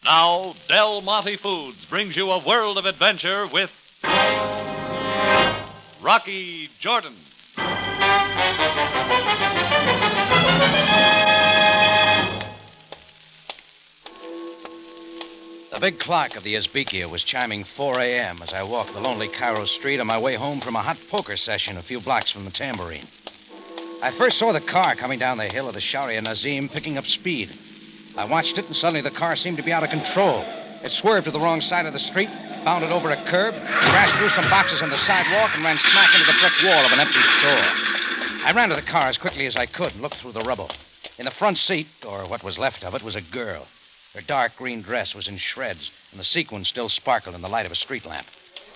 Now, Del Monte Foods brings you a world of adventure with Rocky Jordan. The big clock of the Esbekia was chiming 4 a.m. as I walked the lonely Cairo street on my way home from a hot poker session a few blocks from the Tambourine. I first saw the car coming down the hill of the Sharia Nazim picking up speed. I watched it, and suddenly the car seemed to be out of control. It swerved to the wrong side of the street, bounded over a curb, crashed through some boxes on the sidewalk, and ran smack into the brick wall of an empty store. I ran to the car as quickly as I could and looked through the rubble. In the front seat, or what was left of it, was a girl. Her dark green dress was in shreds, and the sequins still sparkled in the light of a street lamp.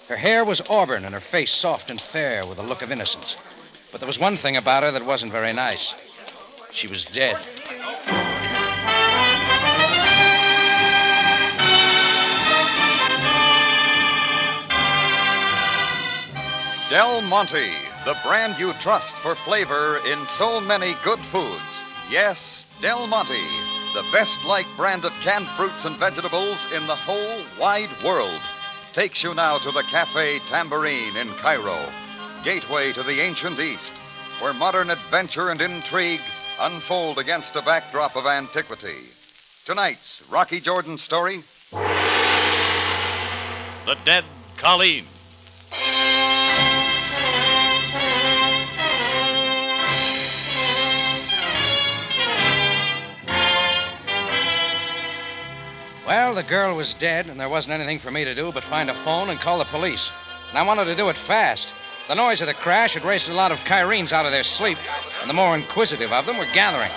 Her hair was auburn, and her face soft and fair with a look of innocence. But there was one thing about her that wasn't very nice. She was dead. Del Monte, the brand you trust for flavor in so many good foods. Yes, Del Monte, the best-liked brand of canned fruits and vegetables in the whole wide world, takes you now to the Cafe Tambourine in Cairo, gateway to the ancient East, where modern adventure and intrigue unfold against a backdrop of antiquity. Tonight's Rocky Jordan story, The Dead Colleen. Well, the girl was dead, and there wasn't anything for me to do but find a phone and call the police. And I wanted to do it fast. The noise of the crash had raised a lot of Cairenes out of their sleep, and the more inquisitive of them were gathering.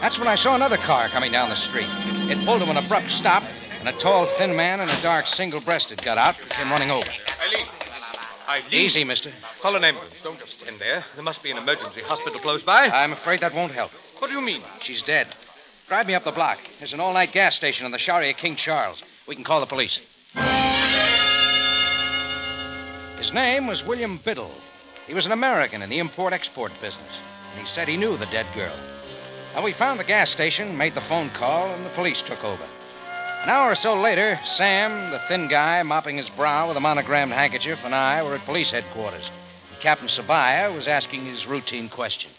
That's when I saw another car coming down the street. It pulled to an abrupt stop, and a tall, thin man in a dark single-breasted got out and came running over. Eileen. Easy, mister. Call an ambulance. Don't just stand there. There must be an emergency hospital close by. I'm afraid that won't help. What do you mean? She's dead. Drive me up the block. There's an all-night gas station on the Sharia King Charles. We can call the police. His name was William Biddle. He was an American in the import-export business, and he said he knew the dead girl. Well, we found the gas station, made the phone call, and the police took over. An hour or so later, Sam, the thin guy mopping his brow with a monogrammed handkerchief, and I were at police headquarters. And Captain Sabaaya was asking his routine questions.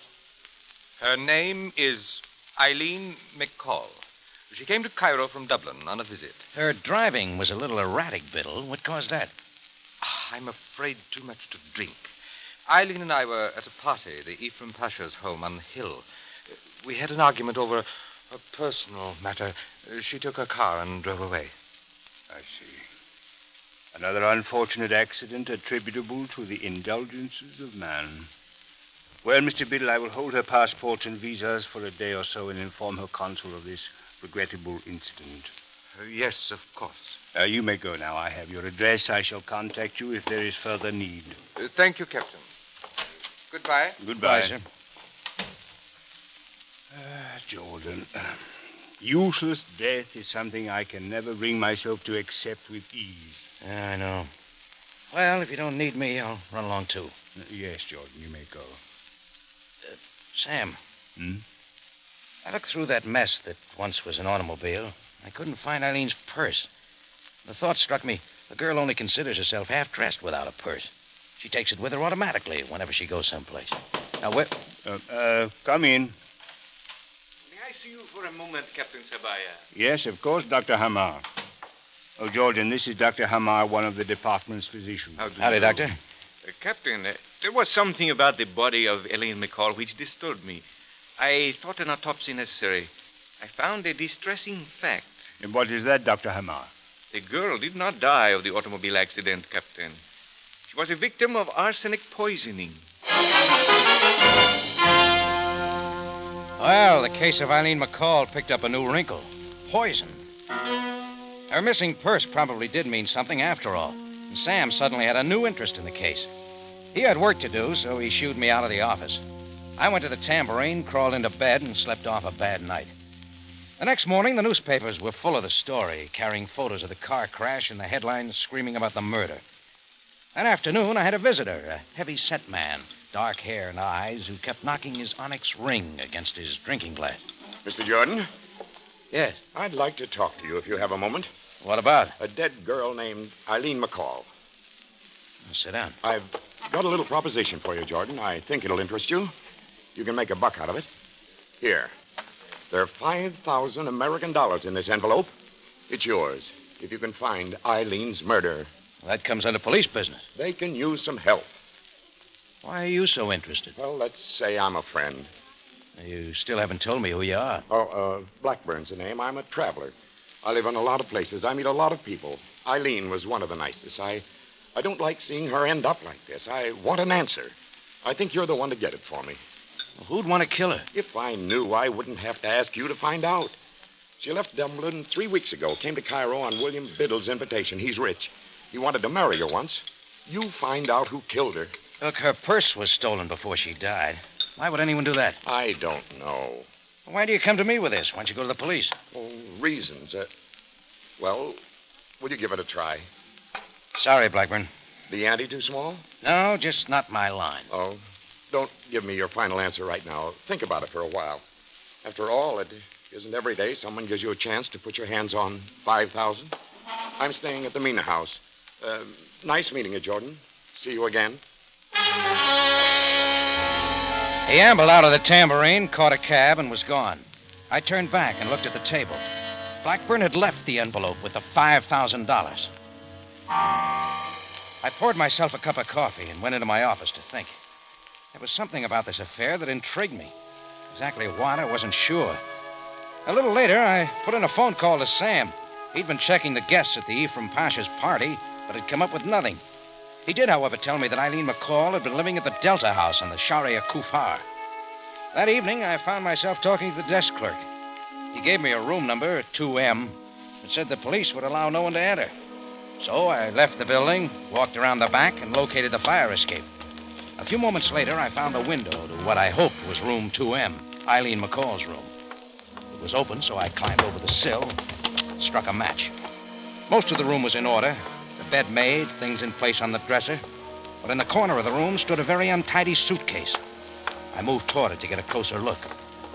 Her name is Eileen McCall. She came to Cairo from Dublin on a visit. Her driving was a little erratic, Biddle. What caused that? I'm afraid too much to drink. Eileen and I were at a party, the Ephraim Pasha's home on the hill. We had an argument over a personal matter. She took her car and drove away. I see. Another unfortunate accident attributable to the indulgences of man. Well, Mr. Biddle, I will hold her passports and visas for a day or so and inform her consul of this regrettable incident. Yes, of course. You may go now. I have your address. I shall contact you if there is further need. Thank you, Captain. Goodbye. Goodbye, sir. Jordan, useless death is something I can never bring myself to accept with ease. Yeah, I know. Well, if you don't need me, I'll run along, too. Yes, Jordan, you may go. Sam. Hmm? I looked through that mess that once was an automobile. I couldn't find Eileen's purse. The thought struck me, the girl only considers herself half-dressed without a purse. She takes it with her automatically whenever she goes someplace. Now, where... Come in. May I see you for a moment, Captain Sabaaya? Yes, of course, Dr. Hamar. Oh, Jordan, this is Dr. Hamar, one of the department's physicians. Howdy, Doctor. Captain, there was something about the body of Eileen McCall which disturbed me. I thought an autopsy necessary. I found a distressing fact. And what is that, Dr. Hamar? The girl did not die of the automobile accident, Captain. She was a victim of arsenic poisoning. Well, the case of Eileen McCall picked up a new wrinkle. Poison. Her missing purse probably did mean something after all. And Sam suddenly had a new interest in the case. He had work to do, so he shooed me out of the office. I went to the Tambourine, crawled into bed, and slept off a bad night. The next morning, the newspapers were full of the story, carrying photos of the car crash and the headlines screaming about the murder. That afternoon, I had a visitor, a heavy-set man, dark hair and eyes, who kept knocking his onyx ring against his drinking glass. Mr. Jordan? Yes. I'd like to talk to you if you have a moment. What about? A dead girl named Eileen McCall. Sit down. I've got a little proposition for you, Jordan. I think it'll interest you. You can make a buck out of it. Here. There are 5,000 American dollars in this envelope. It's yours, if you can find Eileen's murderer. Well, that comes under police business. They can use some help. Why are you so interested? Well, let's say I'm a friend. You still haven't told me who you are. Blackburn's the name. I'm a traveler. I live in a lot of places. I meet a lot of people. Eileen was one of the nicest. I don't like seeing her end up like this. I want an answer. I think you're the one to get it for me. Well, who'd want to kill her? If I knew, I wouldn't have to ask you to find out. She left Dublin 3 weeks ago, came to Cairo on William Biddle's invitation. He's rich. He wanted to marry her once. You find out who killed her. Look, her purse was stolen before she died. Why would anyone do that? I don't know. Why do you come to me with this? Why don't you go to the police? Oh, reasons. Well, will you give it a try? Sorry, Blackburn. The ante too small? No, just not my line. Oh, don't give me your final answer right now. Think about it for a while. After all, it isn't every day someone gives you a chance to put your hands on 5,000. I'm staying at the Mina House. Nice meeting you, Jordan. See you again. He ambled out of the Tambourine, caught a cab, and was gone. I turned back and looked at the table. Blackburn had left the envelope with the $5,000. I poured myself a cup of coffee and went into my office to think. There was something about this affair that intrigued me. Exactly what, I wasn't sure. A little later, I put in a phone call to Sam. He'd been checking the guests at the Ephraim Pasha's party, but had come up with nothing. He did, however, tell me that Eileen McCall had been living at the Delta House on the Sharia Kufar. That evening, I found myself talking to the desk clerk. He gave me a room number, 2M, and said the police would allow no one to enter. So I left the building, walked around the back, and located the fire escape. A few moments later, I found a window to what I hoped was room 2M, Eileen McCall's room. It was open, so I climbed over the sill and struck a match. Most of the room was in order. The bed made, things in place on the dresser. But in the corner of the room stood a very untidy suitcase. I moved toward it to get a closer look.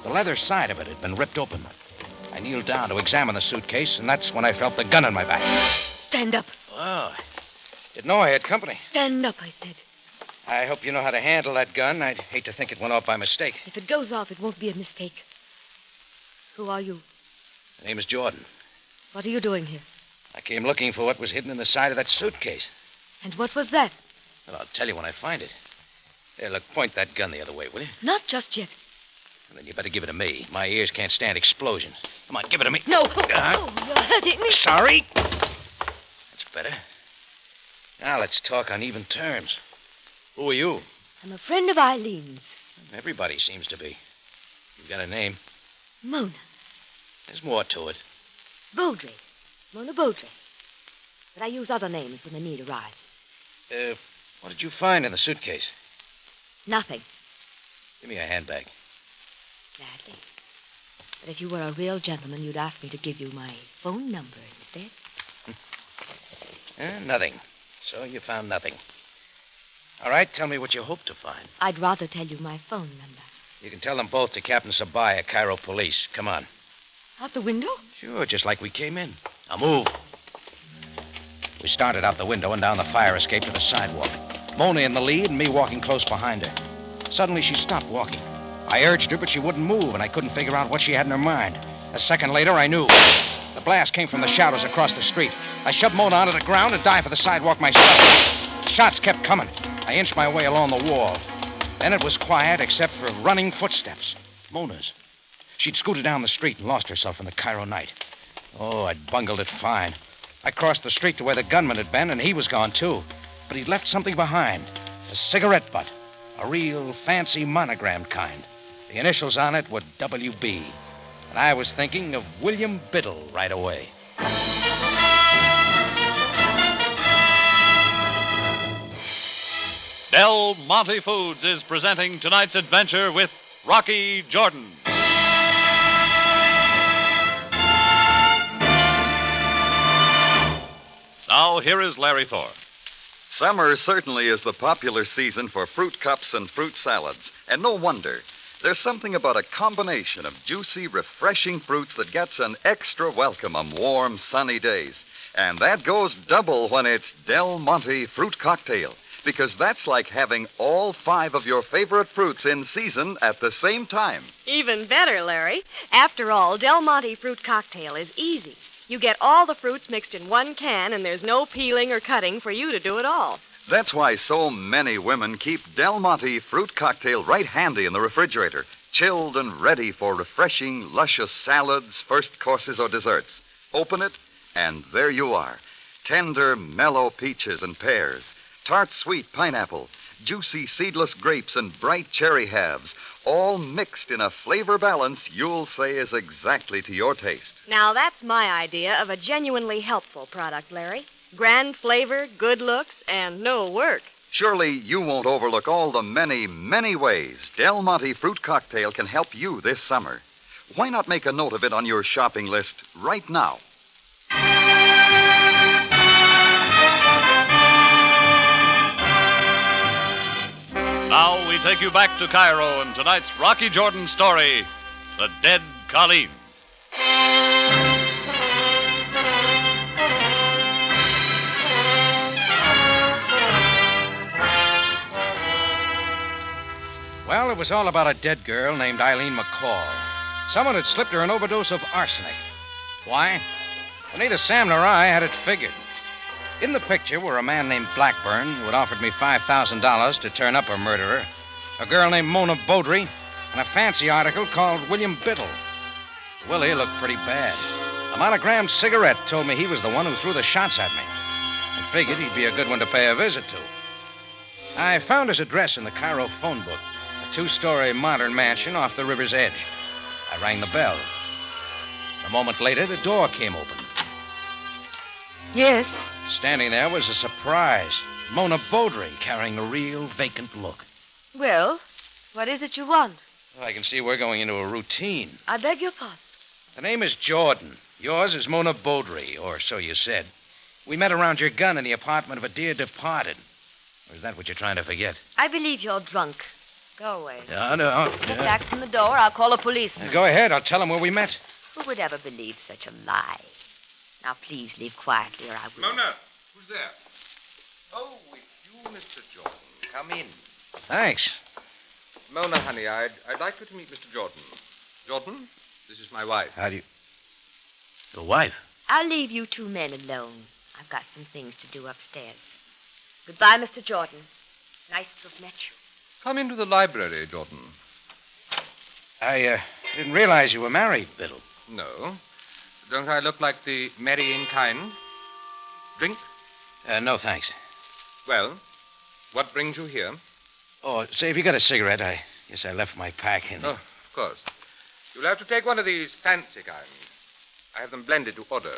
The leather side of it had been ripped open. I kneeled down to examine the suitcase, and that's when I felt the gun in my back. Stand up. Oh, didn't know I had company. Stand up, I said. I hope you know how to handle that gun. I'd hate to think it went off by mistake. If it goes off, it won't be a mistake. Who are you? My name is Jordan. What are you doing here? I came looking for what was hidden in the side of that suitcase. And what was that? Well, I'll tell you when I find it. Here, look, point that gun the other way, will you? Not just yet. And then you better give it to me. My ears can't stand explosions. Come on, give it to me. No. You're hurting me. Sorry. That's better. Now let's talk on even terms. Who are you? I'm a friend of Eileen's. Everybody seems to be. You've got a name. Mona. There's more to it. Baudry. Mona Baudry. But I use other names when the need arises. What did you find in the suitcase? Nothing. Give me a handbag. Gladly. But if you were a real gentleman, you'd ask me to give you my phone number instead. Nothing. So you found nothing. All right, tell me what you hope to find. I'd rather tell you my phone number. You can tell them both to Captain Sabaaya, Cairo Police. Come on. Out the window? Sure, just like we came in. Now move. We started out the window and down the fire escape to the sidewalk. Mona in the lead and me walking close behind her. Suddenly she stopped walking. I urged her, but she wouldn't move, and I couldn't figure out what she had in her mind. A second later, I knew. The blast came from the shadows across the street. I shoved Mona onto the ground and dived for the sidewalk myself. Shots kept coming. I inched my way along the wall. Then it was quiet except for running footsteps. Mona's. She'd scooted down the street and lost herself in the Cairo night. Oh, I'd bungled it fine. I crossed the street to where the gunman had been, and he was gone, too. But he'd left something behind. A cigarette butt. A real fancy monogrammed kind. The initials on it were W.B. And I was thinking of William Biddle right away. Del Monte Foods is presenting tonight's adventure with Rocky Jordan. Now, here is Larry Thor. Summer certainly is the popular season for fruit cups and fruit salads, and no wonder. There's something about a combination of juicy, refreshing fruits that gets an extra welcome on warm, sunny days. And that goes double when it's Del Monte Fruit Cocktail, because that's like having all 5 of your favorite fruits in season at the same time. Even better, Larry. After all, Del Monte Fruit Cocktail is easy. You get all the fruits mixed in one can, and there's no peeling or cutting for you to do it all. That's why so many women keep Del Monte Fruit Cocktail right handy in the refrigerator, chilled and ready for refreshing, luscious salads, first courses, or desserts. Open it, and there you are. Tender, mellow peaches and pears, tart sweet pineapple, juicy seedless grapes, and bright cherry halves, all mixed in a flavor balance you'll say is exactly to your taste. Now, that's my idea of a genuinely helpful product, Larry. Grand flavor, good looks, and no work. Surely you won't overlook all the many, many ways Del Monte Fruit Cocktail can help you this summer. Why not make a note of it on your shopping list right now? Now we take you back to Cairo in tonight's Rocky Jordan story, The Dead Colleen. Well, it was all about a dead girl named Eileen McCall. Someone had slipped her an overdose of arsenic. Why? Well, neither Sam nor I had it figured. In the picture were a man named Blackburn who had offered me $5,000 to turn up her murderer, a girl named Mona Beaudry, and a fancy article called William Biddle. Willie looked pretty bad. A monogrammed cigarette told me he was the one who threw the shots at me, and figured he'd be a good one to pay a visit to. I found his address in the Cairo phone book, a 2-story modern mansion off the river's edge. I rang the bell. A moment later, the door came open. Yes. Standing there was a surprise. Mona Beaudry, carrying a real vacant look. Well, what is it you want? Well, I can see we're going into a routine. I beg your pardon. The name is Jordan. Yours is Mona Beaudry, or so you said. We met around your gun in the apartment of a dear departed. Or is that what you're trying to forget? I believe you're drunk. Go away. No. Step back from the door. I'll call a policeman. Go ahead. I'll tell him where we met. Who would ever believe such a lie? Now, please leave quietly, or I will. Mona, who's there? Oh, it's you, Mr. Jordan. Come in. Thanks. Mona, honey, I'd like you to meet Mr. Jordan. Jordan, this is my wife. How do you... Your wife? I'll leave you 2 men alone. I've got some things to do upstairs. Goodbye, Mr. Jordan. Nice to have met you. Come into the library, Jordan. I didn't realize you were married, Biddle. No. Don't I look like the marrying kind? Drink? No, thanks. Well, what brings you here? Oh, say, if you got a cigarette, I guess I left my pack in. Oh, of course. You'll have to take one of these fancy kinds. I have them blended to order.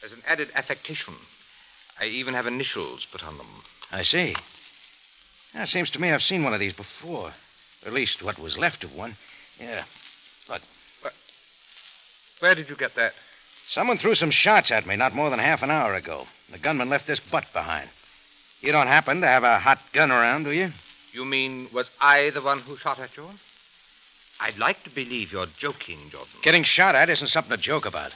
As an added affectation, I even have initials put on them. I see. It seems to me I've seen one of these before. Or at least what was left of one. Yeah. Look. Where did you get that? Someone threw some shots at me not more than half an hour ago. The gunman left this butt behind. You don't happen to have a hot gun around, do you? You mean, was I the one who shot at you? I'd like to believe you're joking, Jordan. Getting shot at isn't something to joke about.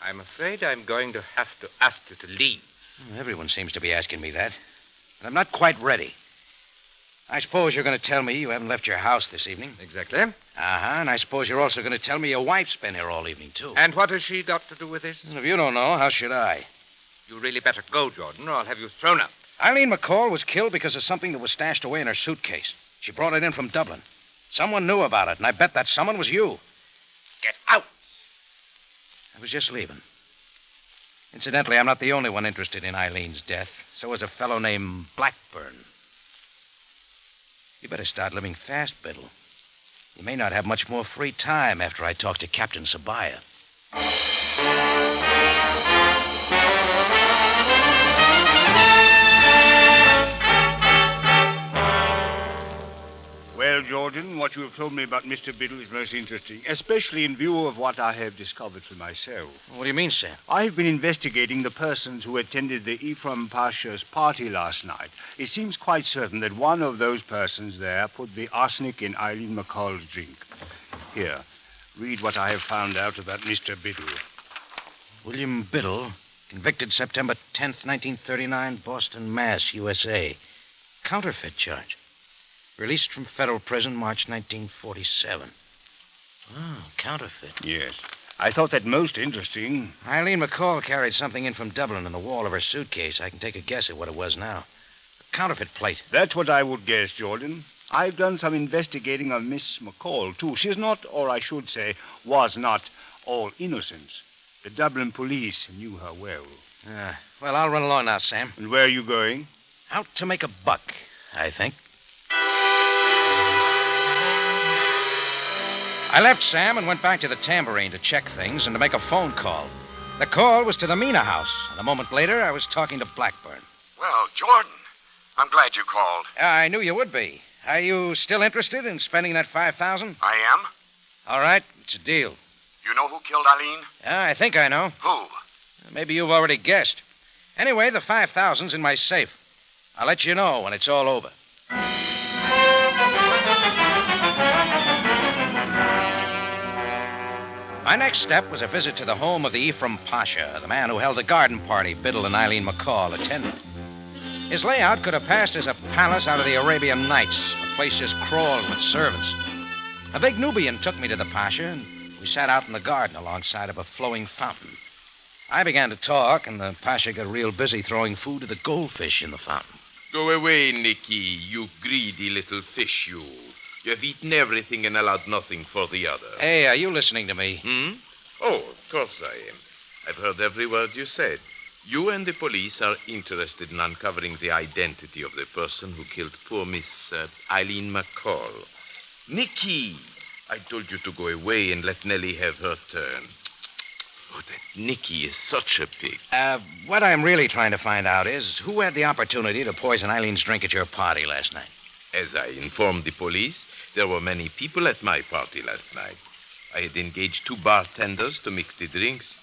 I'm afraid I'm going to have to ask you to leave. Everyone seems to be asking me that. But I'm not quite ready. I suppose you're going to tell me you haven't left your house this evening. Exactly. And I suppose you're also going to tell me your wife's been here all evening, too. And what has she got to do with this? Well, if you don't know, how should I? You really better go, Jordan, or I'll have you thrown up. Eileen McCall was killed because of something that was stashed away in her suitcase. She brought it in from Dublin. Someone knew about it, and I bet that someone was you. Get out! I was just leaving. Incidentally, I'm not the only one interested in Eileen's death. So is a fellow named Blackburn. You better start living fast, Biddle. You may not have much more free time after I talk to Captain Sabaaya. Well, Jordan, what what you have told me about Mr. Biddle is most interesting, especially in view of what I have discovered for myself. What do you mean, Sam? I have been investigating the persons who attended the Ephraim Pasha's party last night. It seems quite certain that one of those persons there put the arsenic in Eileen McCall's drink. Here, read what I have found out about Mr. Biddle. William Biddle, convicted September 10th, 1939, Boston, Mass., USA. Counterfeit charge. Released from federal prison March 1947. Oh, counterfeit. Yes. I thought that most interesting. Eileen McCall carried something in from Dublin in the wall of her suitcase. I can take a guess at what it was now. A counterfeit plate. That's what I would guess, Jordan. I've done some investigating of Miss McCall, too. She's not, or I should say, was not, all innocence. The Dublin police knew her well. Well, I'll run along now, Sam. And where are you going? Out to make a buck, I think. I left Sam and went back to the Tambourine to check things and to make a phone call. The call was to the Mina house, and a moment later I was talking to Blackburn. Well, Jordan, I'm glad you called. I knew you would be. Are you still interested in spending that $5,000? I am? All right, it's a deal. You know who killed Eileen? I think I know. Who? Maybe you've already guessed. Anyway, the $5,000's in my safe. I'll let you know when it's all over. My next step was a visit to the home of the Ephraim Pasha, the man who held the garden party Biddle and Eileen McCall attended. His layout could have passed as a palace out of the Arabian Nights, a place just crawled with servants. A big Nubian took me to the Pasha, and we sat out in the garden alongside of a flowing fountain. I began to talk, and the Pasha got real busy throwing food to the goldfish in the fountain. Go away, Nicky, you greedy little fish, you. You have eaten everything and allowed nothing for the other. Hey, are you listening to me? Oh, of course I am. I've heard every word you said. You and the police are interested in uncovering the identity of the person who killed poor Miss Eileen McCall. Nicky, I told you to go away and let Nellie have her turn. Oh, that Nicky is such a pig. What I'm really trying to find out is who had the opportunity to poison Eileen's drink at your party last night. As I informed the police, there were many people at my party last night. I had engaged 2 bartenders to mix the drinks.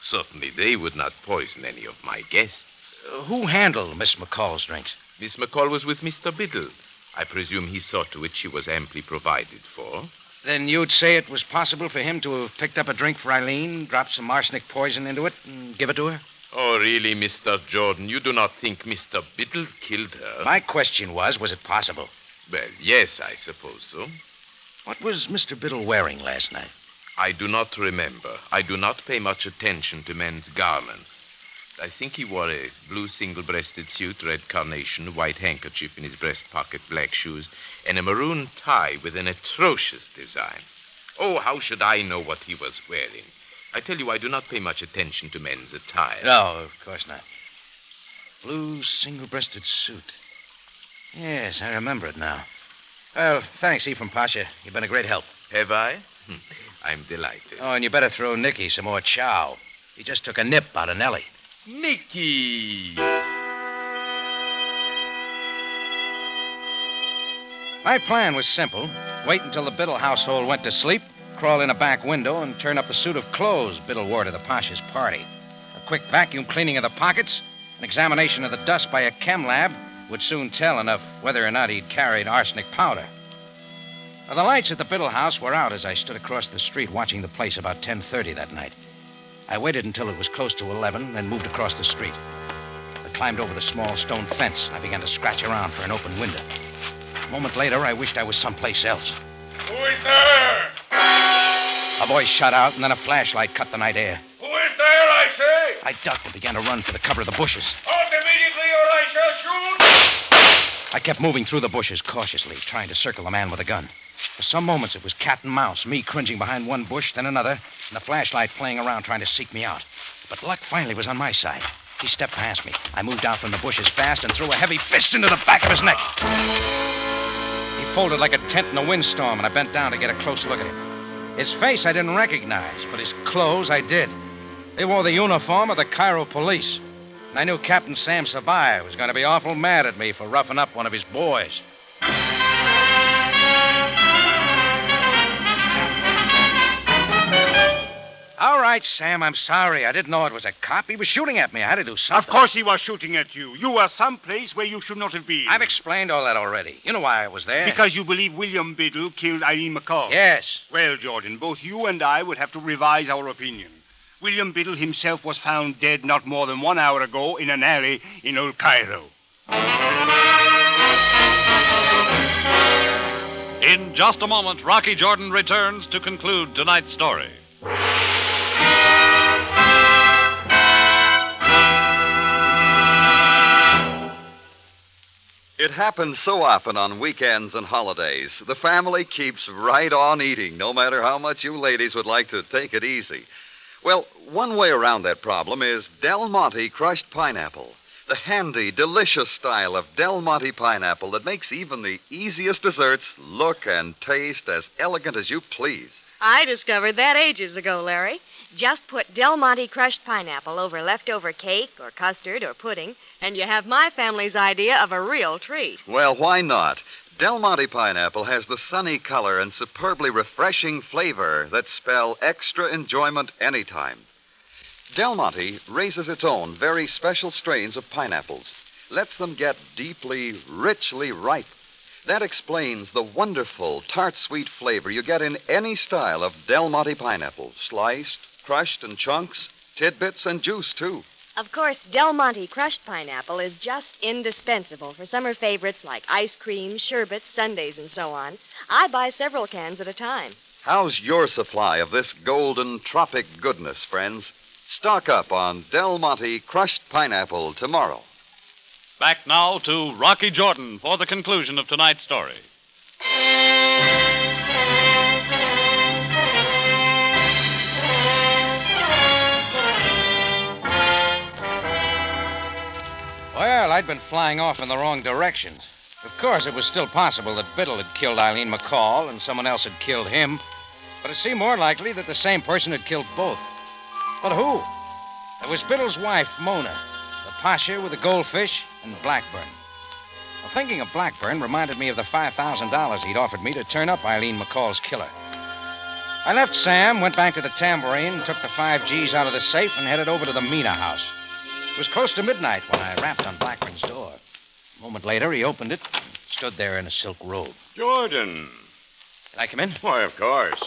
Certainly they would not poison any of my guests. Who handled Miss McCall's drinks? Miss McCall was with Mr. Biddle. I presume he saw to it she was amply provided for. Then you'd say it was possible for him to have picked up a drink for Eileen, dropped some arsenic poison into it, and give it to her? Oh, really, Mr. Jordan, you do not think Mr. Biddle killed her? My question was it possible? Well, yes, I suppose so. What was Mr. Biddle wearing last night? I do not remember. I do not pay much attention to men's garments. I think he wore a blue single-breasted suit, red carnation, white handkerchief in his breast pocket, black shoes, and a maroon tie with an atrocious design. Oh, how should I know what he was wearing? I tell you, I do not pay much attention to men's attire. No, of course not. Blue single-breasted suit. Yes, I remember it now. Well, thanks, Ephraim Pasha. You've been a great help. Have I? I'm delighted. Oh, and you better throw Nicky some more chow. He just took a nip out of Nellie. Nicky! My plan was simple. Wait until the Biddle household went to sleep, crawl in a back window, and turn up the suit of clothes Biddle wore to the Pasha's party. A quick vacuum cleaning of the pockets, an examination of the dust by a chem lab would soon tell enough whether or not he'd carried arsenic powder. Well, the lights at the Biddle house were out as I stood across the street watching the place about 10:30 that night. I waited until it was close to 11, then moved across the street. I climbed over the small stone fence, and I began to scratch around for an open window. A moment later, I wished I was someplace else. Who is there? A voice shot out, and then a flashlight cut the night air. Who is there, I say? I ducked and began to run for the cover of the bushes. Halt immediately, or I shall shoot! I kept moving through the bushes cautiously, trying to circle the man with a gun. For some moments, it was cat and mouse, me cringing behind one bush, then another, and the flashlight playing around trying to seek me out. But luck finally was on my side. He stepped past me. I moved out from the bushes fast and threw a heavy fist into the back of his neck. He folded like a tent in a windstorm, and I bent down to get a close look at him. His face I didn't recognize, but his clothes I did. They wore the uniform of the Cairo police. And I knew Captain Sam Sabaaya was going to be awful mad at me for roughing up one of his boys. right, Sam. I'm sorry. I didn't know it was a cop. He was shooting at me. I had to do something. Of course he was shooting at you. You were someplace where you should not have been. I've explained all that already. You know why I was there. Because you believe William Biddle killed Eileen McCall. Yes. Well, Jordan, both you and I would have to revise our opinion. William Biddle himself was found dead not more than 1 hour ago in an alley in old Cairo. In just a moment, Rocky Jordan returns to conclude tonight's story. It happens so often on weekends and holidays. The family keeps right on eating, no matter how much you ladies would like to take it easy. Well, one way around that problem is Del Monte crushed pineapple. The handy, delicious style of Del Monte pineapple that makes even the easiest desserts look and taste as elegant as you please. I discovered that ages ago, Larry. Just put Del Monte crushed pineapple over leftover cake or custard or pudding, and you have my family's idea of a real treat. Well, why not? Del Monte pineapple has the sunny color and superbly refreshing flavor that spell extra enjoyment anytime. Del Monte raises its own very special strains of pineapples, lets them get deeply, richly ripe. That explains the wonderful, tart-sweet flavor you get in any style of Del Monte pineapple, sliced, crushed in chunks, tidbits, and juice, too. Of course, Del Monte crushed pineapple is just indispensable for summer favorites like ice cream, sherbets, sundaes, and so on. I buy several cans at a time. How's your supply of this golden tropic goodness, friends? Stock up on Del Monte crushed pineapple tomorrow. Back now to Rocky Jordan for the conclusion of tonight's story. Well, I'd been flying off in the wrong directions. Of course, it was still possible that Biddle had killed Eileen McCall and someone else had killed him. But it seemed more likely that the same person had killed both. But who? It was Biddle's wife, Mona, the Pasha with the goldfish, and Blackburn. Well, thinking of Blackburn reminded me of the $5,000 he'd offered me to turn up Eileen McCall's killer. I left Sam, went back to the Tambourine, took the 5 G's out of the safe, and headed over to the Mina house. It was close to midnight when I rapped on Blackburn's door. A moment later, he opened it and stood there in a silk robe. Jordan. Can I come in? Why, of course.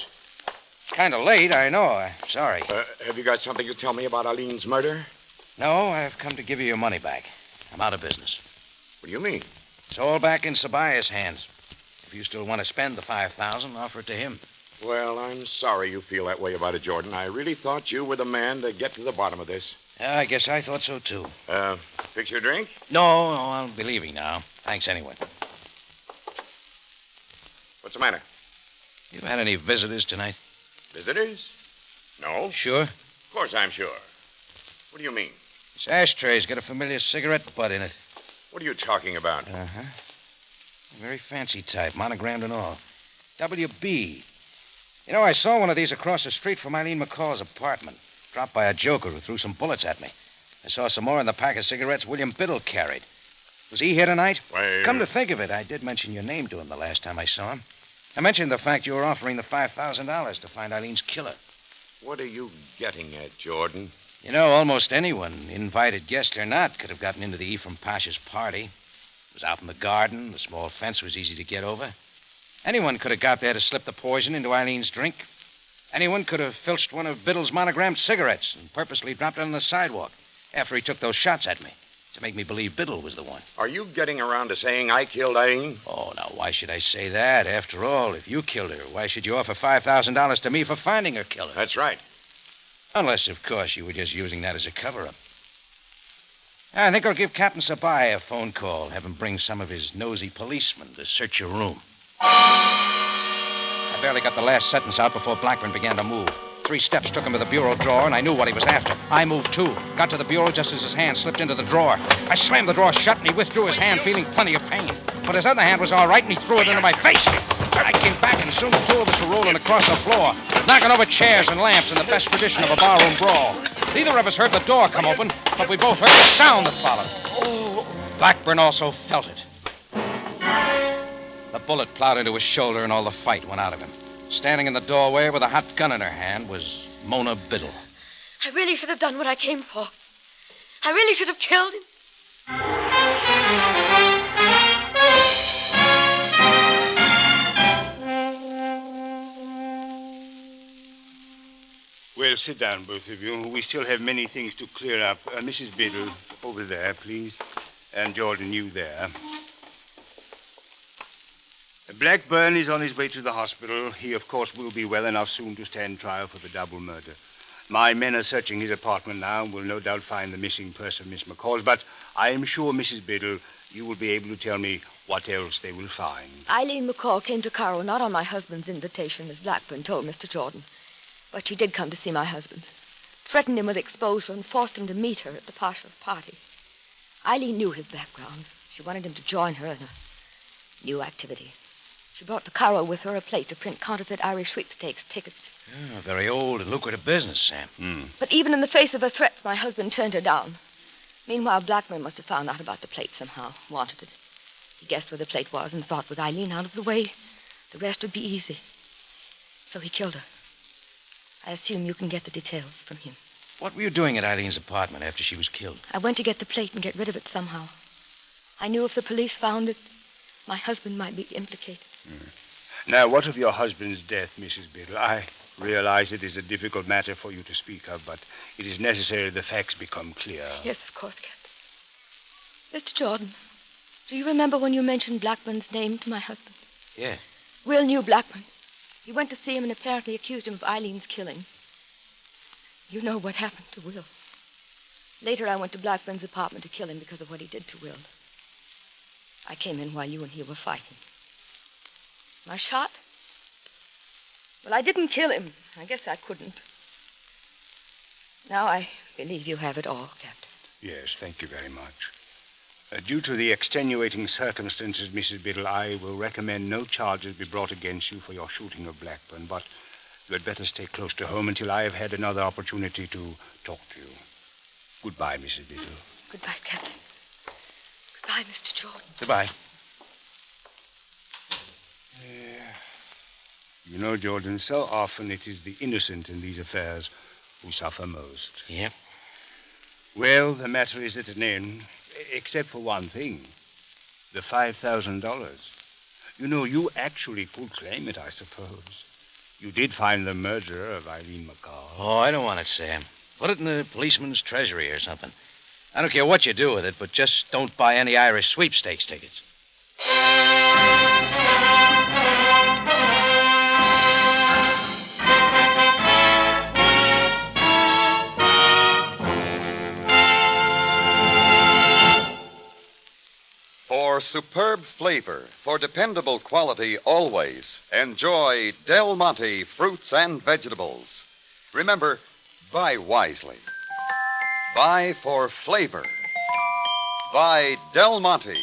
Kind of late, I know. I'm sorry. Have you got something to tell me about Eileen's murder? No, I've come to give you your money back. I'm out of business. What do you mean? It's all back in Sabaaya's hands. If you still want to spend the $5,000, offer it to him. Well, I'm sorry you feel that way about it, Jordan. I really thought you were the man to get to the bottom of this. Yeah, I guess I thought so, too. Fix your drink? No, I'll be leaving now. Thanks anyway. What's the matter? You had any visitors tonight? Visitors? No. Sure? Of course I'm sure. What do you mean? This ashtray's got a familiar cigarette butt in it. What are you talking about? Uh-huh. A very fancy type, monogrammed and all. WB. You know, I saw one of these across the street from Eileen McCall's apartment. Dropped by a joker who threw some bullets at me. I saw some more in the pack of cigarettes William Biddle carried. Was he here tonight? Why, Come to think of it, I did mention your name to him the last time I saw him. I mentioned the fact you were offering the $5,000 to find Eileen's killer. what are you getting at, Jordan? You know, almost anyone, invited guest or not, could have gotten into the Ephraim Pasha's party. It was out in the garden. The small fence was easy to get over. Anyone could have got there to slip the poison into Eileen's drink. Anyone could have filched one of Biddle's monogrammed cigarettes and purposely dropped it on the sidewalk after he took those shots at me to make me believe Biddle was the one. Are you getting around to saying I killed Eileen? Oh, now, why should I say that? After all, if you killed her, why should you offer $5,000 to me for finding her killer? That's right. Unless, of course, you were just using that as a cover-up. I think I'll give Captain Sabaaya a phone call, have him bring some of his nosy policemen to search your room. I barely got the last sentence out before Blackburn began to move. 3 steps took him to the bureau drawer, and I knew what he was after. I moved, too. Got to the bureau just as his hand slipped into the drawer. I slammed the drawer shut, and he withdrew his hand, feeling plenty of pain. But his other hand was all right, and he threw it into my face. I came back, and soon the 2 of us were rolling across the floor, knocking over chairs and lamps in the best tradition of a barroom brawl. Neither of us heard the door come open, but we both heard the sound that followed. Blackburn also felt it. The bullet plowed into his shoulder, and all the fight went out of him. Standing in the doorway with a hot gun in her hand was Mona Biddle. I really should have done what I came for. I really should have killed him. Well, sit down, both of you. We still have many things to clear up. Mrs. Biddle, over there, please. And Jordan, you there. Blackburn is on his way to the hospital. He, of course, will be well enough soon to stand trial for the double murder. My men are searching his apartment now and will no doubt find the missing purse of Miss McCall's, but I am sure, Mrs. Biddle, you will be able to tell me what else they will find. Eileen McCall came to Cairo not on my husband's invitation, as Blackburn told Mr. Jordan. But she did come to see my husband, threatened him with exposure, and forced him to meet her at the Pasha's party. Eileen knew his background. She wanted him to join her in a new activity. She brought to Cairo with her a plate to print counterfeit Irish sweepstakes tickets. Oh, a very old and lucrative business, Sam. But even in the face of her threats, my husband turned her down. Meanwhile, Blackburn must have found out about the plate somehow, wanted it. He guessed where the plate was and thought with Eileen out of the way, the rest would be easy. So he killed her. I assume you can get the details from him. What were you doing at Eileen's apartment after she was killed? I went to get the plate and get rid of it somehow. I knew if the police found it, my husband might be implicated. Now, what of your husband's death, Mrs. Biddle? I realize it is a difficult matter for you to speak of, but it is necessary the facts become clear. Yes, of course, Captain. Mr. Jordan, do you remember when you mentioned Blackburn's name to my husband? Yeah. Will knew Blackburn. He went to see him and apparently accused him of Eileen's killing. You know what happened to Will. Later, I went to Blackburn's apartment to kill him because of what he did to Will. I came in while you and he were fighting. My shot? Well, I didn't kill him. I guess I couldn't. Now I believe you have it all, Captain. Yes, thank you very much. Due to the extenuating circumstances, Mrs. Biddle, I will recommend no charges be brought against you for your shooting of Blackburn, but you had better stay close to home until I have had another opportunity to talk to you. Goodbye, Mrs. Biddle. Goodbye, Captain. Goodbye, Mr. Jordan. Goodbye. You know, Jordan, so often it is the innocent in these affairs who suffer most. Yep. Well, the matter is at an end, except for one thing. The $5,000. You know, you actually could claim it, I suppose. You did find the murderer of Eileen McCall. Oh, I don't want it, Sam. Put it in the policeman's treasury or something. I don't care what you do with it, but just don't buy any Irish sweepstakes tickets. For superb flavor, for dependable quality always, enjoy Del Monte fruits and vegetables. Remember, buy wisely. Buy for flavor. Buy Del Monte,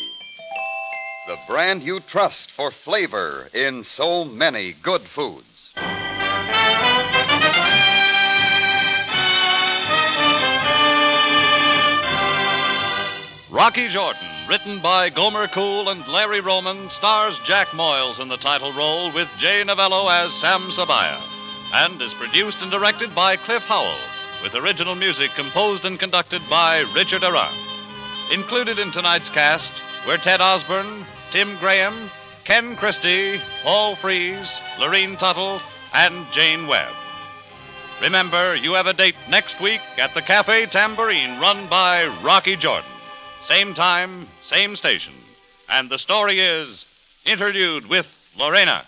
the brand you trust for flavor in so many good foods. Rocky Jordan, written by Gomer Cool and Larry Roman, stars Jack Moyles in the title role with Jay Novello as Sam Sabaaya, and is produced and directed by Cliff Howell, with original music composed and conducted by Richard Arant. Included in tonight's cast were Ted Osborne, Tim Graham, Ken Christie, Paul Freese, Lorene Tuttle, and Jane Webb. Remember, you have a date next week at the Cafe Tambourine, run by Rocky Jordan. Same time, same station. And the story is Interlude with Lorena.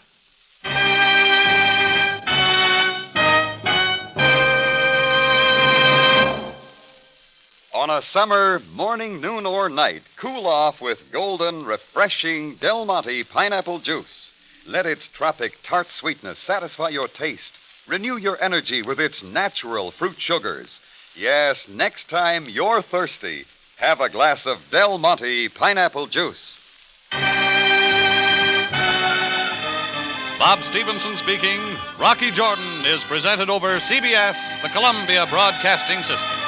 On a summer morning, noon, or night, cool off with golden, refreshing Del Monte pineapple juice. Let its tropic tart sweetness satisfy your taste. Renew your energy with its natural fruit sugars. Yes, next time you're thirsty, have a glass of Del Monte pineapple juice. Bob Stevenson speaking. Rocky Jordan is presented over CBS, the Columbia Broadcasting System.